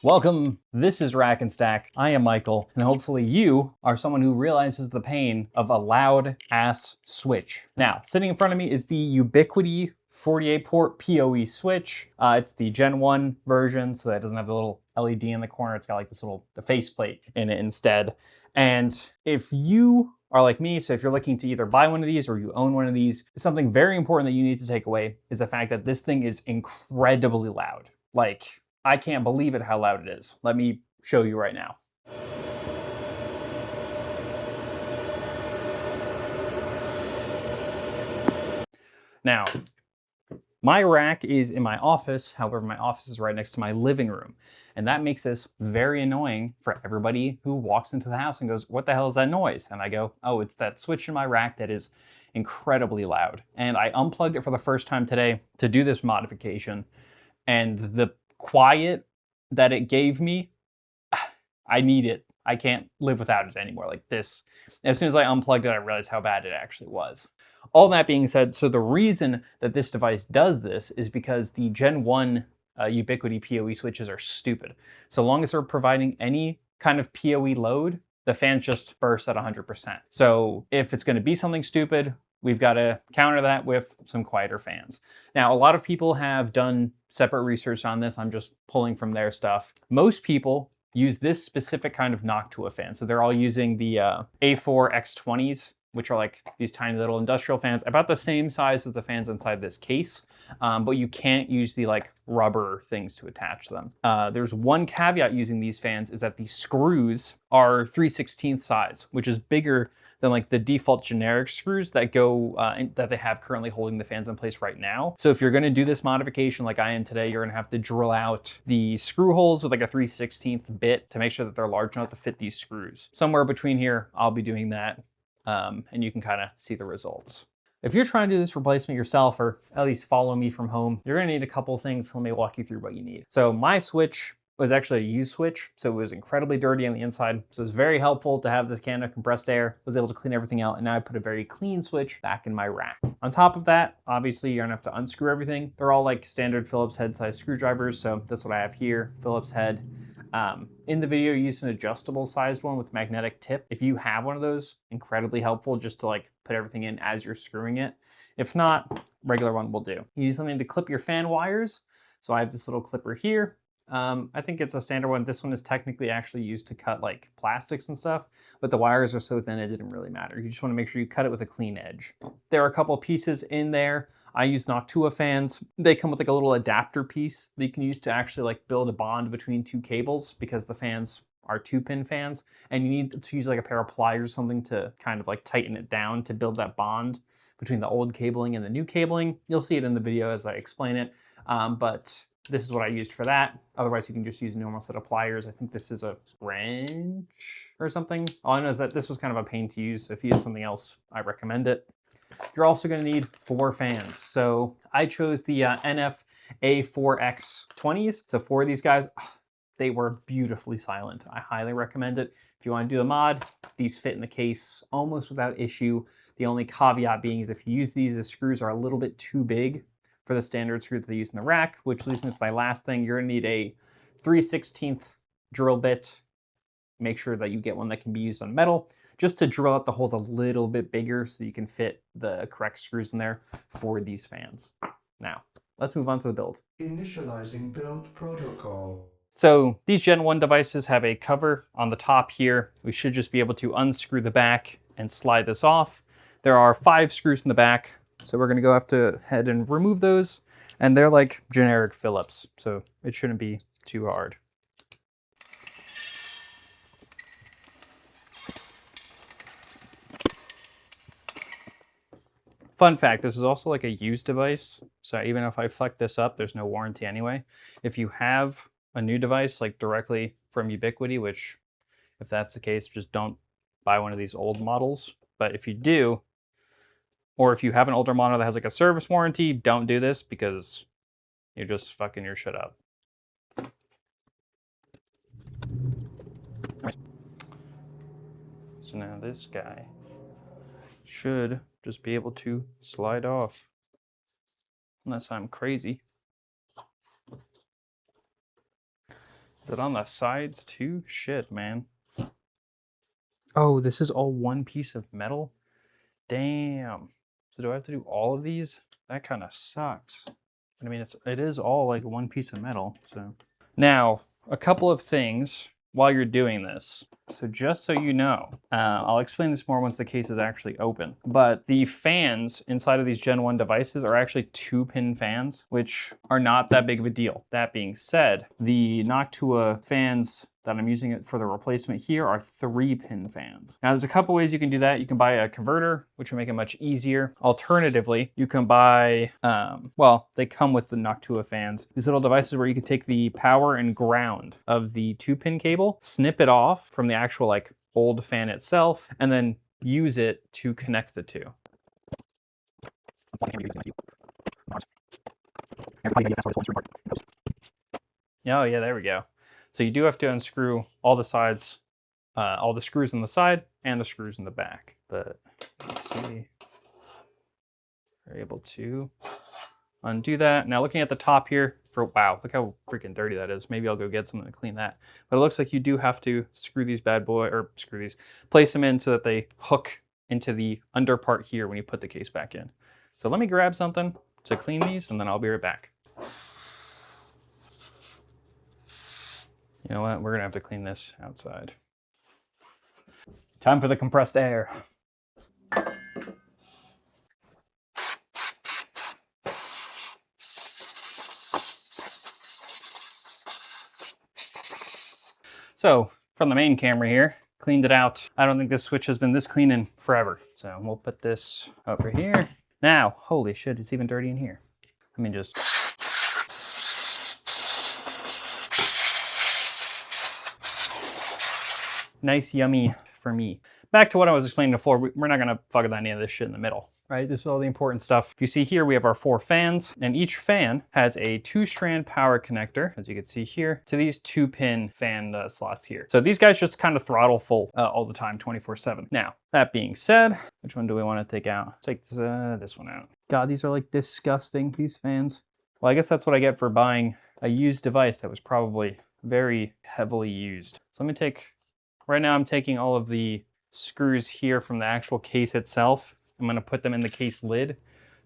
Welcome, this is Rack and Stack. I am Michael, and hopefully you are someone who realizes the pain of a loud ass switch. Now, sitting in front of me is the Ubiquiti 48-port PoE switch. It's the Gen 1 version, so that doesn't have the little LED in the corner. It's got like this little faceplate in it instead. And if you are like me, so if you're looking to either buy one of these or you own one of these, something very important that you need to take away is the fact that this thing is incredibly loud. Like, I can't believe it how loud it is. Let me show you right now. Now, my rack is in my office, however, my office is right next to my living room. And that makes this very annoying for everybody who walks into the house and goes, what the hell is that noise? And I go, oh, it's that switch in my rack that is incredibly loud. And I unplugged it for the first time today to do this modification. And the quiet that it gave me, I need it. I can't live without it anymore. Like this, as soon as I unplugged it, I realized how bad it actually was. All that being said, so the reason that this device does this is because the Gen 1 Ubiquiti PoE switches are stupid. So long as they're providing any kind of PoE load, the fans just burst at 100%. So if it's going to be something stupid, we've got to counter that with some quieter fans. Now, a lot of people have done separate research on this. I'm just pulling from their stuff. Most people use this specific kind of Noctua fan. So they're all using the A4x20s, which are like these tiny little industrial fans, about the same size as the fans inside this case, but you can't use the like rubber things to attach them. There's one caveat using these fans is that the screws are 3/16 size, which is bigger than like the default generic screws that go that they have currently holding the fans in place right now. So if you're going to do this modification like I am today, you're going to have to drill out the screw holes with like a 3/16 bit to make sure that they're large enough to fit these screws. Somewhere between here, I'll be doing that. And you can kind of see the results. If you're trying to do this replacement yourself, or at least follow me from home, you're gonna need a couple things. Let me walk you through what you need. So my switch was actually a used switch, so it was incredibly dirty on the inside. So it's very helpful to have this can of compressed air. I was able to clean everything out, and now I put a very clean switch back in my rack. On top of that, obviously you're gonna have to unscrew everything. They're all like standard Phillips head size screwdrivers, so that's what I have here, Phillips head. In the video, you used an adjustable sized one with magnetic tip. If you have one of those, incredibly helpful just to like put everything in as you're screwing it. If not, regular one will do. You need something to clip your fan wires. So I have this little clipper here. I think it's a standard one. This one is technically actually used to cut like plastics and stuff, but the wires are so thin it didn't really matter. You just want to make sure you cut it with a clean edge. There are a couple pieces in there. I use Noctua fans. They come with like a little adapter piece that you can use to actually like build a bond between two cables because the fans are 2-pin fans, and you need to use like a pair of pliers or something to kind of like tighten it down to build that bond between the old cabling and the new cabling. You'll see it in the video as I explain it, but this is what I used for that. Otherwise, you can just use a normal set of pliers. I think this is a wrench or something. All I know is that this was kind of a pain to use, so if you use something else, I recommend it. You're also going to need 4 fans. So I chose the NF-A4x20s. So 4 of these guys, they were beautifully silent. I highly recommend it. If you want to do a mod, these fit in the case almost without issue. The only caveat being is if you use these, the screws are a little bit too big for the standard screw that they use in the rack, which leaves me with my last thing. You're gonna need a 3/16 drill bit. Make sure that you get one that can be used on metal, just to drill out the holes a little bit bigger so you can fit the correct screws in there for these fans. Now, let's move on to the build. Initializing build protocol. So these Gen 1 devices have a cover on the top here. We should just be able to unscrew the back and slide this off. There are 5 screws in the back. So we're gonna go ahead and remove those, and they're like generic Phillips, so it shouldn't be too hard. Fun fact, this is also like a used device, so even if I fuck this up, there's no warranty anyway. If you have a new device like directly from Ubiquiti, which if that's the case, just don't buy one of these old models. But if you do, or if you have an older model that has like a service warranty, don't do this because you're just fucking your shit up. So now this guy should just be able to slide off, unless I'm crazy. Is it on the sides too? Shit, man. Oh, this is all one piece of metal? Damn. So do I have to do all of these? That kind of sucks. I mean, it is all like one piece of metal, so. Now, a couple of things while you're doing this. So just so you know, I'll explain this more once the case is actually open, but the fans inside of these Gen 1 devices are actually 2-pin fans, which are not that big of a deal. That being said, the Noctua fans that I'm using it for the replacement here are 3-pin fans. Now there's a couple ways you can do that. You can buy a converter, which will make it much easier. Alternatively, you can buy, well, they come with the Noctua fans. These little devices where you can take the power and ground of the 2-pin cable, snip it off from the actual like old fan itself, and then use it to connect the two. Oh yeah, there we go. So you do have to unscrew all the sides, all the screws on the side and the screws in the back. But let's see, we're able to undo that. Now looking at the top here, wow, look how freaking dirty that is. Maybe I'll go get something to clean that. But it looks like you do have to screw these place them in so that they hook into the under part here when you put the case back in. So let me grab something to clean these and then I'll be right back. You know what? We're gonna have to clean this outside. Time for the compressed air. So from the main camera here, cleaned it out. I don't think this switch has been this clean in forever. So we'll put this over here. Now, holy shit, it's even dirty in here. Let me just. Nice, yummy for me. Back to what I was explaining before, we're not gonna fuck with any of this shit in the middle, right? This is all the important stuff. If you see here, we have our 4 fans, and each fan has a 2-strand power connector, as you can see here, to these 2-pin fan slots here. So these guys just kind of throttle full all the time, 24/7. Now, that being said, which one do we want to take out? Let's take this one out. God, these are like disgusting, these fans. Well, I guess that's what I get for buying a used device that was probably very heavily used. So let me take, right now I'm taking all of the screws here from the actual case itself. I'm going to put them in the case lid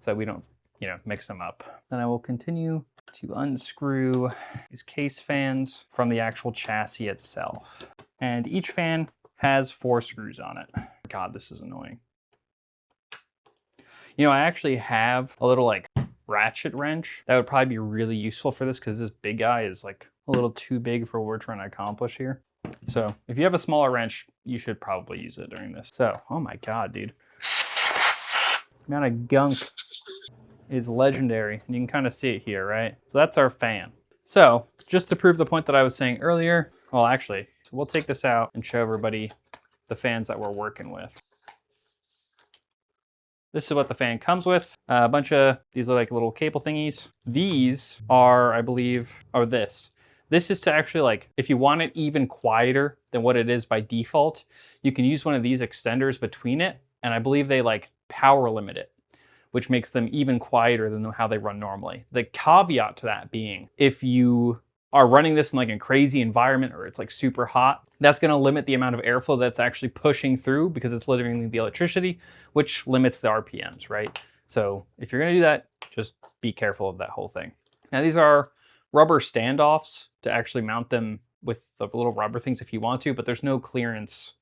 so that we don't, mix them up. Then I will continue to unscrew these case fans from the actual chassis itself. And each fan has 4 screws on it. God, this is annoying. I actually have a little like ratchet wrench that would probably be really useful for this because this big guy is like a little too big for what we're trying to accomplish here. So if you have a smaller wrench, you should probably use it during this. So, oh my God, dude. The amount of gunk is legendary. And you can kind of see it here, right? So that's our fan. So just to prove the point that I was saying earlier, well, actually, so we'll take this out and show everybody the fans that we're working with. This is what the fan comes with. A bunch of these are like little cable thingies. These are, I believe, or this. This is to actually like, if you want it even quieter than what it is by default, you can use one of these extenders between it. And I believe they like power limit it, which makes them even quieter than how they run normally. The caveat to that being, if you are running this in like a crazy environment or it's like super hot, that's gonna limit the amount of airflow that's actually pushing through because it's literally the electricity, which limits the RPMs, right? So if you're gonna do that, just be careful of that whole thing. Now these are rubber standoffs to actually mount them with the little rubber things if you want to, but there's no clearance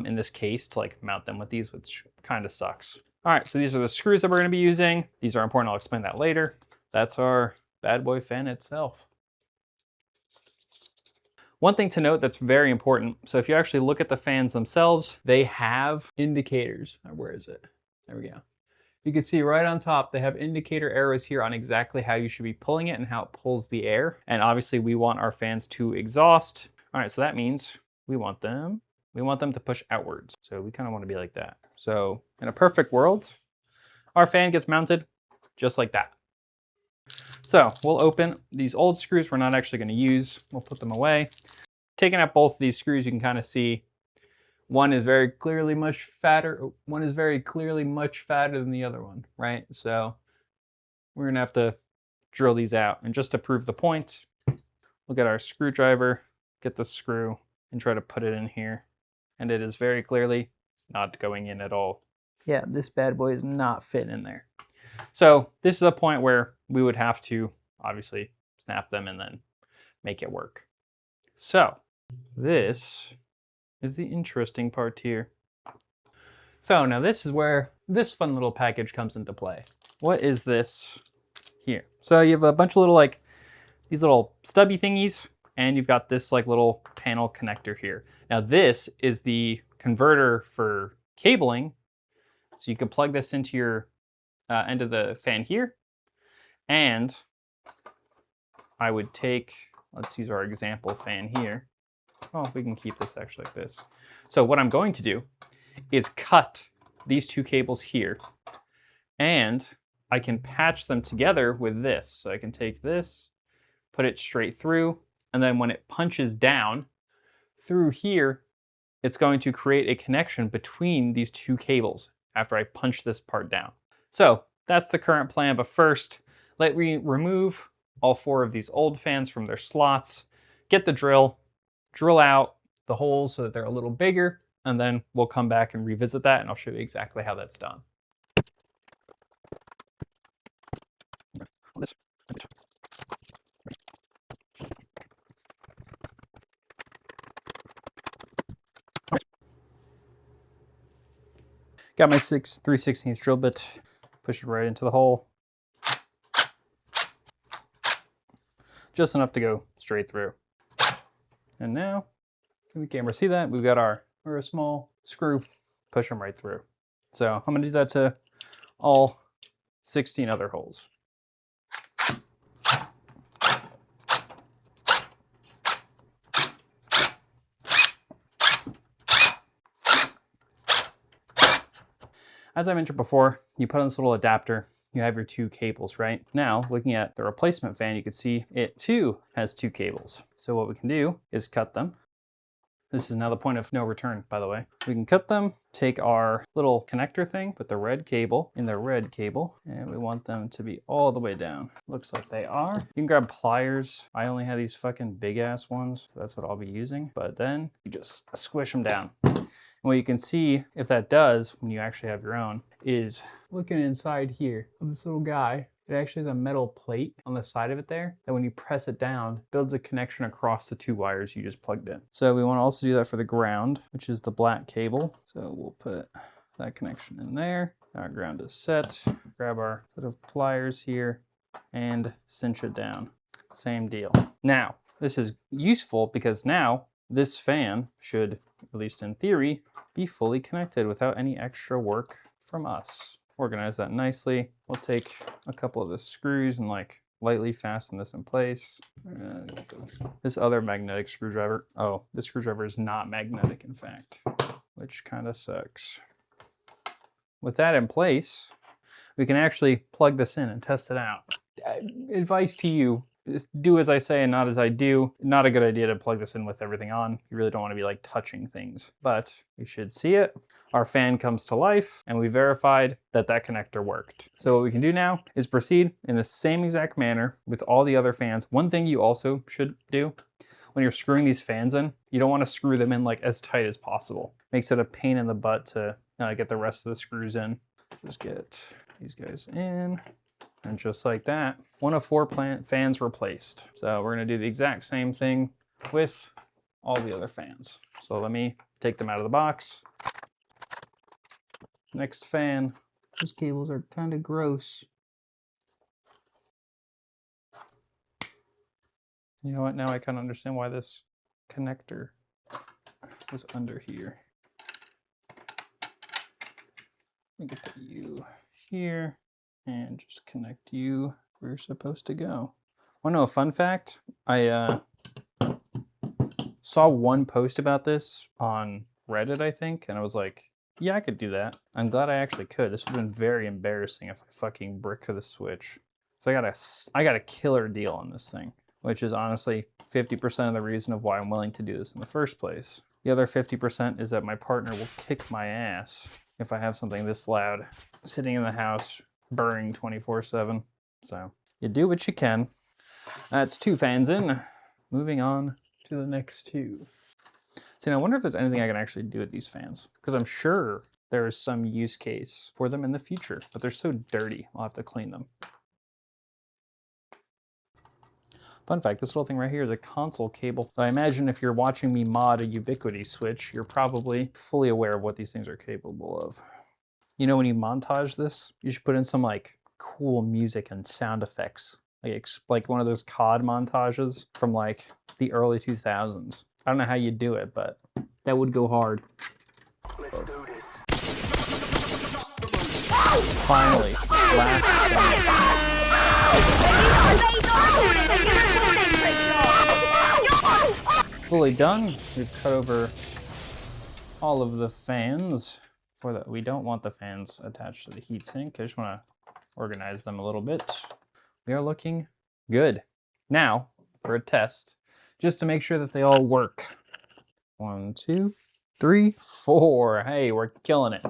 in this case to like mount them with these, which kind of sucks. All right, so these are the screws that we're gonna be using. These are important, I'll explain that later. That's our bad boy fan itself. One thing to note that's very important, so if you actually look at the fans themselves, they have indicators. Where is it? There we go. You can see right on top, they have indicator arrows here on exactly how you should be pulling it and how it pulls the air. And obviously we want our fans to exhaust. All right, so that means we want them to push outwards. So we kind of want to be like that. So in a perfect world, our fan gets mounted just like that. So we'll open these old screws we're not actually going to use. We'll put them away. Taking out both of these screws, you can kind of see one is very clearly much fatter. One is very clearly much fatter than the other one, right? So we're going to have to drill these out. And just to prove the point, we'll get our screwdriver get the screw and try to put it in here. And it is very clearly not going in at all. Yeah, this bad boy is not fitting in there. So this is a point where we would have to obviously snap them and then make it work. So this is the interesting part here. So now this is where this fun little package comes into play. What is this here? So you have a bunch of little like these little stubby thingies, and you've got this like little panel connector here. Now this is the converter for cabling. So you can plug this into your end of the fan here. And I would take, let's use our example fan here. Oh, we can keep this actually like this. So what I'm going to do is cut these two cables here, and I can patch them together with this. So I can take this, put it straight through, and then when it punches down through here, it's going to create a connection between these two cables after I punch this part down. So that's the current plan, but first, let me remove all 4 of these old fans from their slots, get the drill out the holes so that they're a little bigger, and then we'll come back and revisit that, and I'll show you exactly how that's done. Got my 3/16 drill bit, push it right into the hole. Just enough to go straight through. And now, can the camera see that? We've got our small screw, push them right through. So I'm gonna do that to all 16 other holes. As I mentioned before, you put on this little adapter, you have your 2 cables, right? Now, looking at the replacement fan, you can see it too has 2 cables. So what we can do is cut them. This is now the point of no return, by the way. We can cut them, take our little connector thing, put the red cable in the red cable, and we want them to be all the way down. Looks like they are. You can grab pliers. I only have these fucking big ass ones, so that's what I'll be using. But then you just squish them down. And what you can see, if that does, when you actually have your own, is looking inside here of this little guy. It actually has a metal plate on the side of it there that when you press it down, builds a connection across the 2 wires you just plugged in. So we want to also do that for the ground, which is the black cable. So we'll put that connection in there. Our ground is set. Grab our set of pliers here and cinch it down. Same deal. Now, this is useful because now this fan should, at least in theory, be fully connected without any extra work from us. Organize that nicely. We'll take a couple of the screws and like lightly fasten this in place. This other magnetic screwdriver, oh, this screwdriver is not magnetic in fact, which kind of sucks. With that in place, we can actually plug this in and test it out. Advice to you, just do as I say and not as I do. Not a good idea to plug this in with everything on. You really don't want to be like touching things, but you should see it. Our fan comes to life and we verified that that connector worked. So what we can do now is proceed in the same exact manner with all the other fans. One thing you also should do when you're screwing these fans in, you don't want to screw them in like as tight as possible. Makes it a pain in the butt to get the rest of the screws in. Just get these guys in. And just like that, 1 of 4 fans replaced. So we're gonna do the exact same thing with all the other fans. So let me take them out of the box. Next fan. Those cables are kind of gross. You know what, now I kind of understand why this connector was under here. We can put you here. And just connect you where you're supposed to go. Want to know a fun fact? I saw one post about this on Reddit, I think, and I was like, yeah, I could do that. I'm glad I actually could. This would have been very embarrassing if I fucking bricked the switch. So I got a killer deal on this thing, which is honestly 50% of the reason of why I'm willing to do this in the first place. The other 50% is that my partner will kick my ass if I have something this loud sitting in the house burning 24/7. So you do what you can. That's 2 fans in. Moving on to to the next two. See, now I wonder if there's anything I can actually do with these fans, because I'm sure there is some use case for them in the future, but they're so dirty, I'll have to clean them. Fun fact, this little thing right here is a console cable. So I imagine if you're watching me mod a Ubiquiti switch, you're probably fully aware of what these things are capable of. You know, when you montage this, you should put in some like cool music and sound effects. Like one of those COD montages from like the early 2000s. I don't know how you do it, but that would go hard. Let's do this. Finally, last thing. Fully done. We've cut over all of the fans. For that, we don't want the fans attached to the heatsink. I just want to organize them a little bit. We are looking good. Now, for a test, just to make sure that they all work. 1, 2, 3, 4. Hey, we're killing it.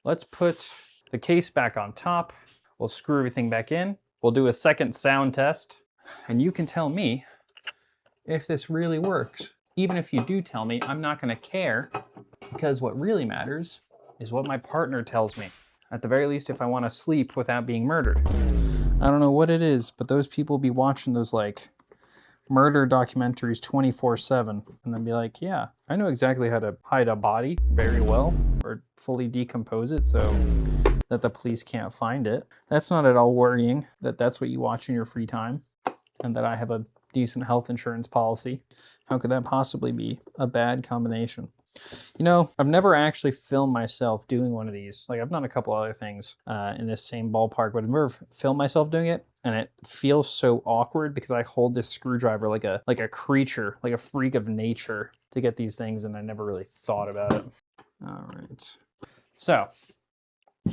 Let's put the case back on top. We'll screw everything back in. We'll do a second sound test, and you can tell me if this really works. Even if you do tell me, I'm not going to care, because what really matters is what my partner tells me. At the very least, if I want to sleep without being murdered. I don't know what it is, but those people be watching those like murder documentaries 24/7 and then be like, yeah, I know exactly how to hide a body very well or fully decompose it so that the police can't find it. That's not at all worrying that that's what you watch in your free time and that I have a decent health insurance policy. How could that possibly be a bad combination? You know, I've never actually filmed myself doing one of these. Like, I've done a couple other things in this same ballpark, but I've never filmed myself doing it, and it feels so awkward because I hold this screwdriver like a creature, like a freak of nature to get these things, and I never really thought about it. All right. So,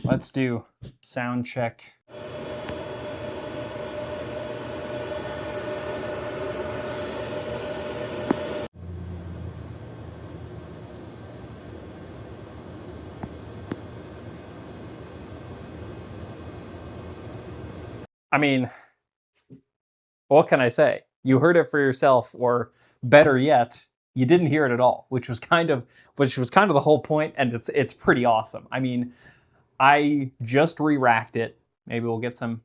let's do sound check. I mean, what can I say? You heard it for yourself, or better yet, you didn't hear it at all, which was kind of the whole point, and it's pretty awesome. I mean, I just re-racked it. Maybe we'll get some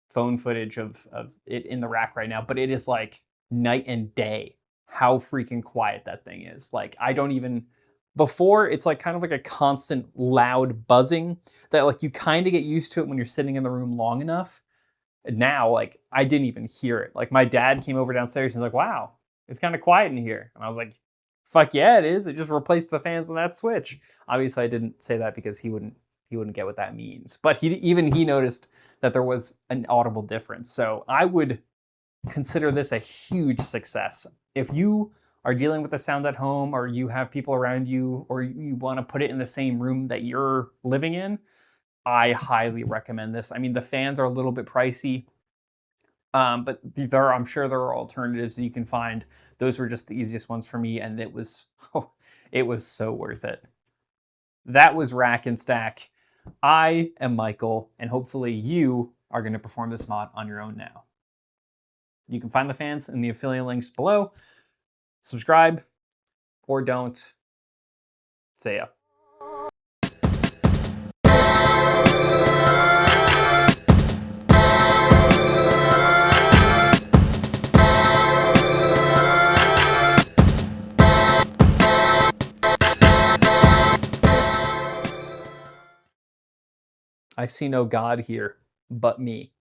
phone footage of it in the rack right now, but it is like night and day how freaking quiet that thing is. Like, I don't even... Before, it's like kind of like a constant loud buzzing that like you kind of get used to it when you're sitting in the room long enough. Now, like, I didn't even hear it. Like, my dad came over downstairs and was like, wow, it's kind of quiet in here. And I was like, fuck yeah, it is. It just replaced the fans on that switch. Obviously, I didn't say that because he wouldn't get what that means. But he noticed that there was an audible difference. So I would consider this a huge success. If you are dealing with the sound at home, or you have people around you, or you want to put it in the same room that you're living in, I highly recommend this. I mean, the fans are a little bit pricey, but I'm sure there are alternatives that you can find. Those were just the easiest ones for me, and it was so worth it. That was Rack and Stack. I am Michael, and hopefully you are going to perform this mod on your own now. You can find the fans in the affiliate links below. Subscribe, or don't. See ya. I see no God here but me.